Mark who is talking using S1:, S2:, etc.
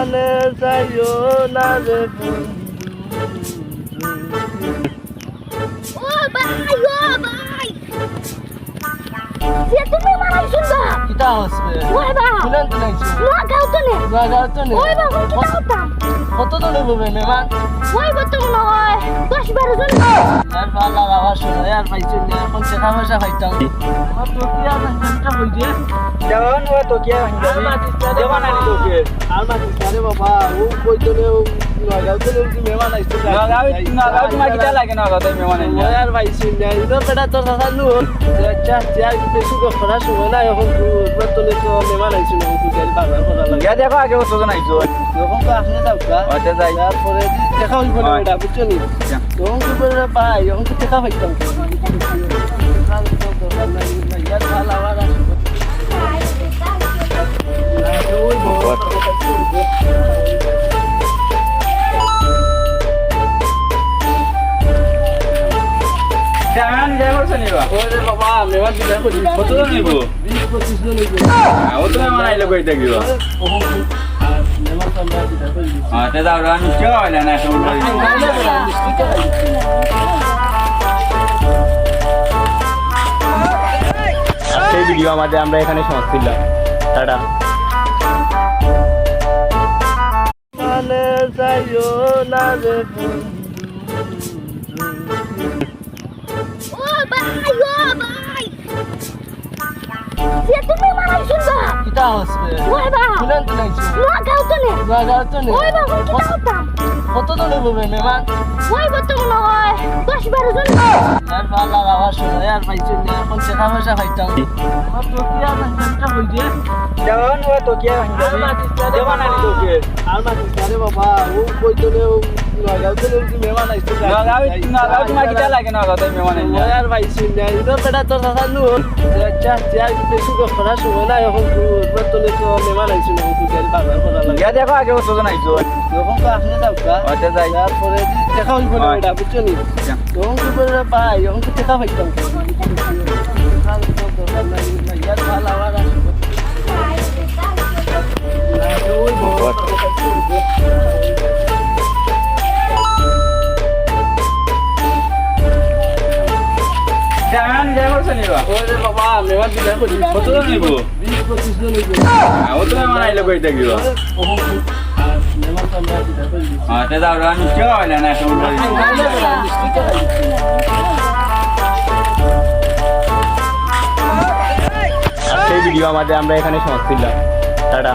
S1: মানে যাইও না রে
S2: ও ভাই যে তুমি মারাই শুনবা
S1: কিটা হসবে
S2: ওই বা
S1: শুনেন তো নাইছো
S2: লাগাও তো নে
S1: লাগাও তো নে
S2: ওই বা কিটা হতাম
S1: কত জন হবে মেমান
S2: ওই বা তো মনে হয় 10-12 জন
S1: আর ভালো আওয়াজ শুনে আর পাইছেন না এখন টাকা পয়সা খাইতাম আর তো কি আর ঘন্টা হইছে
S3: জওয়ান ও তো কি জওয়ান আনি তো কি
S1: আর মাটি সারে বাবা ও কই দলে লাগাও তো কি মেমান আইছে
S3: নাগাও তোমার কিটা লাগে নাগাও তাই মেমান আনি
S1: আর পাইছেন না ইদো বেটা তোর কথা নু আচ্ছা যাই বেশি কষ্ট না সময় না এখন তোলে তো মেমান আইছে না তুই যাই বাবা কথা লাগে
S3: গিয়া দেখো আগে কত জন আইছো
S1: যখন তো আসলে যাও কা
S3: আচ্ছা যাই
S1: তারপরে দেখা হইব না এটা বুঝছো নি যখন কি বলে ভাই যখন কি দেখা পাইতাম
S3: জামান যাই বলছ নিবা
S1: ওরে বাবা মেমান দিলা করি
S3: কত জন নিব
S1: 20-25 জন হইবে
S3: ও তো মেমান আইলো কই দেখিব
S1: মেমান সামনে দিলা করি
S3: তে দাও আমি কি হইলা না শুন সেই ভিডিও আমাদের আমরা এখানে সমাপ্ত করলাম টাটা
S1: মানে যাইও না রে
S2: ও ভাই যে তুমি মারাই শুনবা
S1: কিটা হসবে
S2: ওই বা
S1: শুনেন তো নাইছো
S2: লাগাও তো নে
S1: লাগাও তো নে
S2: ওই বা কিটা হতাম
S1: কত জন হবে মেমান
S2: ওই বা তো মনে হয় 10-12 জন
S1: আর ভালো আওয়াজ শুনে আর পাইছেন না এখন টাকা পয়সা খাইতাম আর তো কি আর ঘন্টা হইছে
S3: জওয়ান ও তো কি জওয়ান আনি তো কি
S1: আর মাটি সারে বাবা ও কই দলে লাগাও তো কি মেমান আইছে
S3: নাগাও তোমার কিটা লাগে নাগাও তাই মেমান আনি
S1: আর পাইছেন না ইদো বেটা তোর কথা নু আচ্ছা যাই বেশি কষ্ট না সময় না এখন তোলে তো মেমান আইছে না তুই যাই বাবা কথা লাগে
S3: গিয়া দেখো আগে কত জন আইছো
S1: যখন তো আসলে যাও কা
S3: আচ্ছা যাই
S1: তারপরে দেখা হইব না এটা বুঝছো নি যখন কি বলে ভাই যখন কি টাকা পাইতাম ভালো আওয়াজ আসবে
S3: জামান যাই বলছ নিবা
S1: ওরে বাবা মেমান দিলা করি
S3: কত জন নিব
S1: 20-25 জন হইবে
S3: ও তো মেমান আইলো কই দেখিব
S1: মেমান সামনে দিলা করি
S3: তে দাও আমি কি হইলা না শুন সেই ভিডিও আমাদের আমরা এখানে সমাপ্ত করলাম টাটা